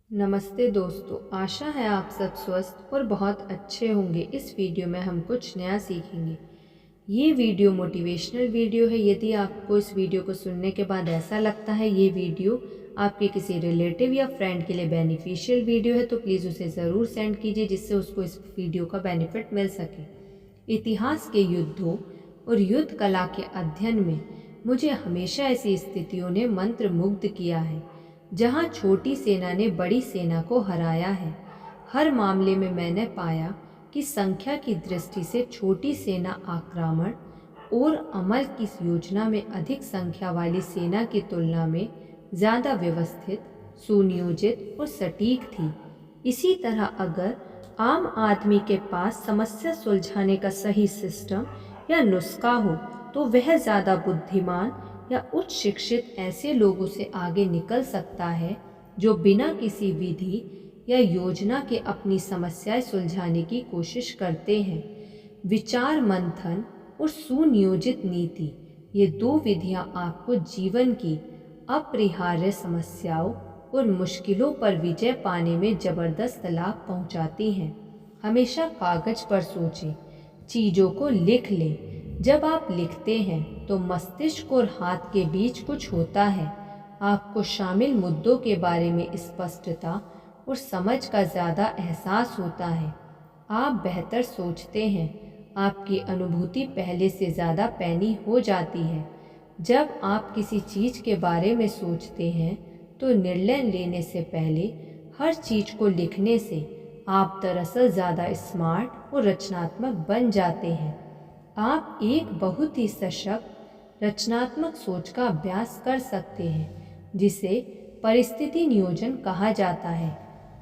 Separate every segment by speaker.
Speaker 1: नमस्ते दोस्तों, आशा है आप सब स्वस्थ और बहुत अच्छे होंगे। इस वीडियो में हम कुछ नया सीखेंगे। ये वीडियो मोटिवेशनल वीडियो है। यदि आपको इस वीडियो को सुनने के बाद ऐसा लगता है ये वीडियो आपके किसी रिलेटिव या फ्रेंड के लिए बेनिफिशियल वीडियो है, तो प्लीज़ उसे ज़रूर सेंड कीजिए, जिससे उसको इस वीडियो का बेनिफिट मिल सके। इतिहास के युद्धों और युद्ध कला के अध्ययन में मुझे हमेशा ऐसी स्थितियों ने मंत्रमुग्ध किया है जहां छोटी सेना ने बड़ी सेना को हराया है। हर मामले में मैंने पाया कि संख्या की दृष्टि से छोटी सेना आक्रमण और अमल की योजना में अधिक संख्या वाली सेना की तुलना में ज़्यादा व्यवस्थित, सुनियोजित और सटीक थी। इसी तरह अगर आम आदमी के पास समस्या सुलझाने का सही सिस्टम या नुस्खा हो, तो वह ज़्यादा बुद्धिमान या उच्च शिक्षित ऐसे लोगों से आगे निकल सकता है जो बिना किसी विधि या योजना के अपनी समस्याएं सुलझाने की कोशिश करते हैं। विचार मंथन और सुनियोजित नीति, ये दो विधियां आपको जीवन की अपरिहार्य समस्याओं और मुश्किलों पर विजय पाने में जबरदस्त लाभ पहुंचाती हैं। हमेशा कागज पर सोचें, चीज़ों को लिख लें। जब आप लिखते हैं तो मस्तिष्क और हाथ के बीच कुछ होता है। आपको शामिल मुद्दों के बारे में स्पष्टता और समझ का ज़्यादा एहसास होता है। आप बेहतर सोचते हैं। आपकी अनुभूति पहले से ज़्यादा पैनी हो जाती है। जब आप किसी चीज़ के बारे में सोचते हैं तो निर्णय लेने से पहले हर चीज़ को लिखने से आप दरअसल ज़्यादा स्मार्ट और रचनात्मक बन जाते हैं। आप एक बहुत ही सशक्त रचनात्मक सोच का अभ्यास कर सकते हैं, जिसे परिस्थिति नियोजन कहा जाता है।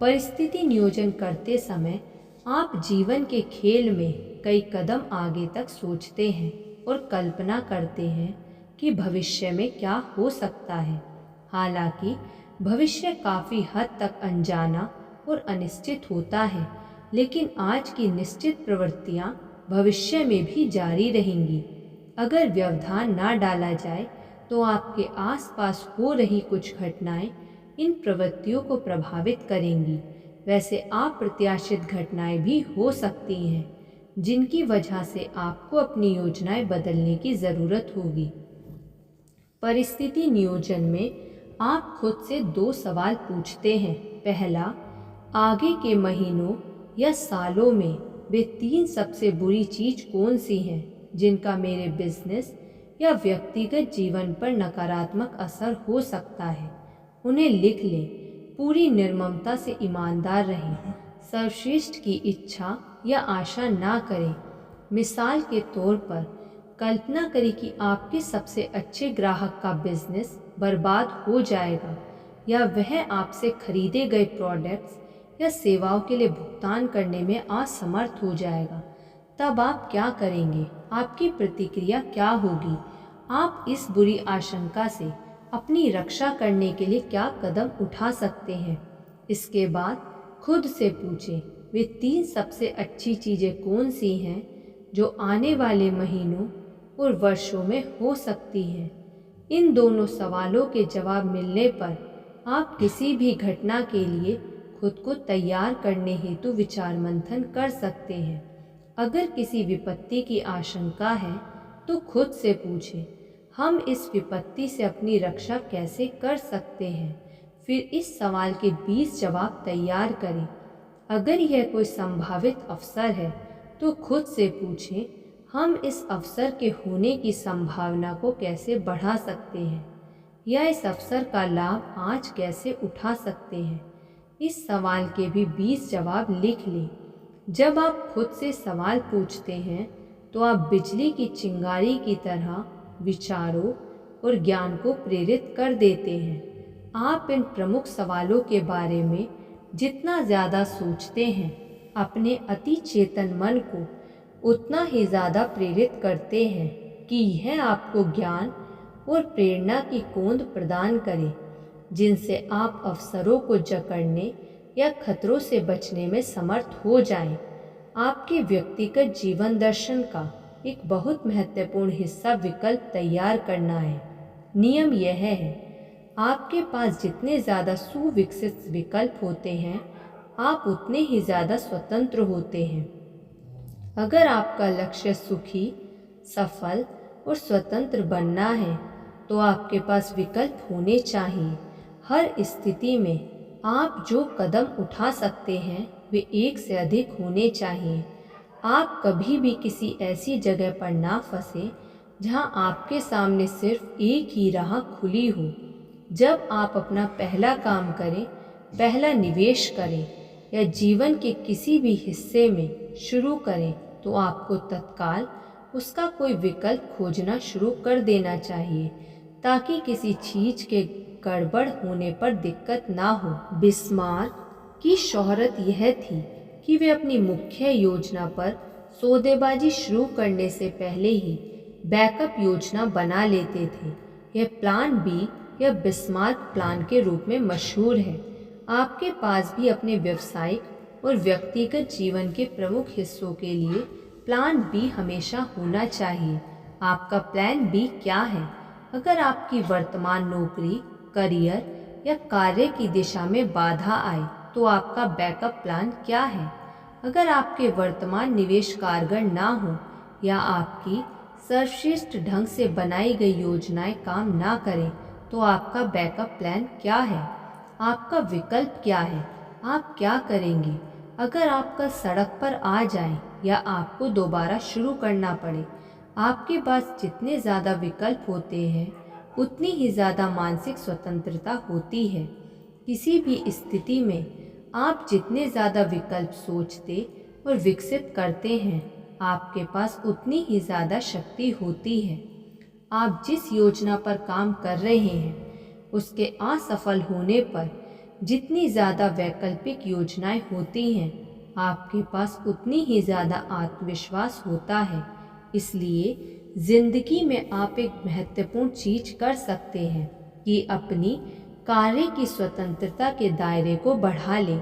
Speaker 1: परिस्थिति नियोजन करते समय आप जीवन के खेल में कई कदम आगे तक सोचते हैं और कल्पना करते हैं कि भविष्य में क्या हो सकता है। हालांकि भविष्य काफ़ी हद तक अनजाना और अनिश्चित होता है, लेकिन आज की निश्चित प्रवृत्तियां भविष्य में भी जारी रहेंगी। अगर व्यवधान ना डाला जाए तो आपके आसपास हो रही कुछ घटनाएं इन प्रवृत्तियों को प्रभावित करेंगी। वैसे अप्रत्याशित घटनाएं भी हो सकती हैं, जिनकी वजह से आपको अपनी योजनाएं बदलने की ज़रूरत होगी। परिस्थिति नियोजन में आप खुद से दो सवाल पूछते हैं। पहला, आगे के महीनों या सालों में वे तीन सबसे बुरी चीज़ कौन सी हैं जिनका मेरे बिजनेस या व्यक्तिगत जीवन पर नकारात्मक असर हो सकता है। उन्हें लिख लें। पूरी निर्ममता से ईमानदार रहें। सर्वश्रेष्ठ की इच्छा या आशा ना करें। मिसाल के तौर पर कल्पना करें कि आपके सबसे अच्छे ग्राहक का बिजनेस बर्बाद हो जाएगा या वह आपसे खरीदे गए प्रोडक्ट्स या सेवाओं के लिए भुगतान करने में असमर्थ हो जाएगा। तब आप क्या करेंगे? आपकी प्रतिक्रिया क्या होगी? आप इस बुरी आशंका से अपनी रक्षा करने के लिए क्या कदम उठा सकते हैं? इसके बाद खुद से पूछें, वे तीन सबसे अच्छी चीज़ें कौन सी हैं जो आने वाले महीनों और वर्षों में हो सकती हैं। इन दोनों सवालों के जवाब मिलने पर आप किसी भी घटना के लिए खुद को तैयार करने हेतु विचार मंथन कर सकते हैं। अगर किसी विपत्ति की आशंका है तो खुद से पूछें, हम इस विपत्ति से अपनी रक्षा कैसे कर सकते हैं? फिर इस सवाल के 20 जवाब तैयार करें। अगर यह कोई संभावित अवसर है तो खुद से पूछें, हम इस अवसर के होने की संभावना को कैसे बढ़ा सकते हैं या इस अवसर का लाभ आज कैसे उठा सकते हैं। इस सवाल के भी 20 जवाब लिख लें। जब आप खुद से सवाल पूछते हैं तो आप बिजली की चिंगारी की तरह विचारों और ज्ञान को प्रेरित कर देते हैं। आप इन प्रमुख सवालों के बारे में जितना ज़्यादा सोचते हैं, अपने अति चेतन मन को उतना ही ज़्यादा प्रेरित करते हैं कि यह आपको ज्ञान और प्रेरणा की कौंध प्रदान करे, जिनसे आप अवसरों को जकड़ने या खतरों से बचने में समर्थ हो जाएं। आपके व्यक्तिगत जीवन दर्शन का एक बहुत महत्वपूर्ण हिस्सा विकल्प तैयार करना है। नियम यह है, आपके पास जितने ज़्यादा सुविकसित विकल्प होते हैं, आप उतने ही ज़्यादा स्वतंत्र होते हैं। अगर आपका लक्ष्य सुखी, सफल और स्वतंत्र बनना है, तो आपके पास विकल्प होने चाहिए। हर स्थिति में आप जो कदम उठा सकते हैं, वे एक से अधिक होने चाहिए। आप कभी भी किसी ऐसी जगह पर ना फंसे जहां आपके सामने सिर्फ एक ही राह खुली हो। जब आप अपना पहला काम करें, पहला निवेश करें या जीवन के किसी भी हिस्से में शुरू करें, तो आपको तत्काल उसका कोई विकल्प खोजना शुरू कर देना चाहिए, ताकि किसी चीज के गड़बड़ होने पर दिक्कत ना हो। बिस्मार्क की शोहरत यह थी कि वे अपनी मुख्य योजना पर सौदेबाजी शुरू करने से पहले ही बैकअप योजना बना लेते थे। यह प्लान बी या बिस्मार्क प्लान के रूप में मशहूर है। आपके पास भी अपने व्यावसायिक और व्यक्तिगत जीवन के प्रमुख हिस्सों के लिए प्लान बी हमेशा होना चाहिए। आपका प्लान बी क्या है? अगर आपकी वर्तमान नौकरी, करियर या कार्य की दिशा में बाधा आए, तो आपका बैकअप प्लान क्या है? अगर आपके वर्तमान निवेश कारगर ना हो या आपकी सर्वश्रेष्ठ ढंग से बनाई गई योजनाएं काम ना करें, तो आपका बैकअप प्लान क्या है? आपका विकल्प क्या है? आप क्या करेंगे अगर आप कल सड़क पर आ जाएं या आपको दोबारा शुरू करना पड़े? आपके पास जितने ज़्यादा विकल्प होते हैं, उतनी ही ज़्यादा मानसिक स्वतंत्रता होती है। किसी भी स्थिति में आप जितने ज़्यादा विकल्प सोचते और विकसित करते हैं, आपके पास उतनी ही ज़्यादा शक्ति होती है। आप जिस योजना पर काम कर रहे हैं, उसके असफल होने पर जितनी ज़्यादा वैकल्पिक योजनाएं होती हैं, आपके पास उतनी ही ज़्यादा आत्मविश्वास होता है। इसलिए ज़िंदगी में आप एक महत्वपूर्ण चीज़ कर सकते हैं कि अपनी कार्य की स्वतंत्रता के दायरे को बढ़ा लें।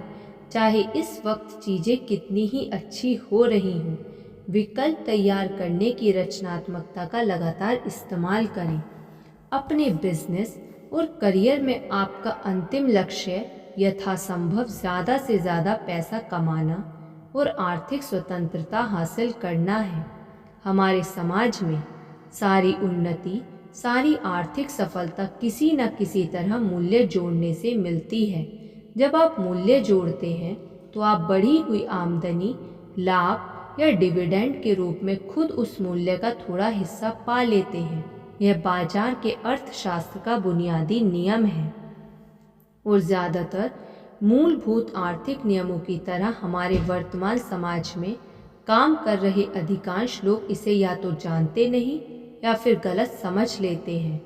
Speaker 1: चाहे इस वक्त चीज़ें कितनी ही अच्छी हो रही हों, विकल्प तैयार करने की रचनात्मकता का लगातार इस्तेमाल करें। अपने बिजनेस और करियर में आपका अंतिम लक्ष्य यथासंभव ज़्यादा से ज़्यादा पैसा कमाना और आर्थिक स्वतंत्रता हासिल करना है। हमारे समाज में सारी उन्नति, सारी आर्थिक सफलता किसी न किसी तरह मूल्य जोड़ने से मिलती है। जब आप मूल्य जोड़ते हैं, तो आप बढ़ी हुई आमदनी, लाभ या डिविडेंड के रूप में खुद उस मूल्य का थोड़ा हिस्सा पा लेते हैं। यह बाजार के अर्थशास्त्र का बुनियादी नियम है और ज़्यादातर मूलभूत आर्थिक नियमों की तरह हमारे वर्तमान समाज में काम कर रहे अधिकांश लोग इसे या तो जानते नहीं या फिर गलत समझ लेते हैं।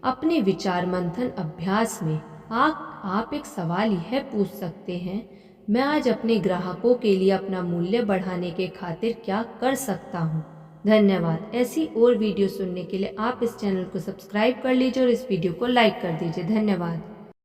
Speaker 1: अपने विचार मंथन अभ्यास में आप एक सवाल यह पूछ सकते हैं, मैं आज अपने ग्राहकों के लिए अपना मूल्य बढ़ाने के खातिर क्या कर सकता हूँ? धन्यवाद। ऐसी और वीडियो सुनने के लिए आप इस चैनल को सब्सक्राइब कर लीजिए और इस वीडियो को लाइक कर दीजिए। धन्यवाद।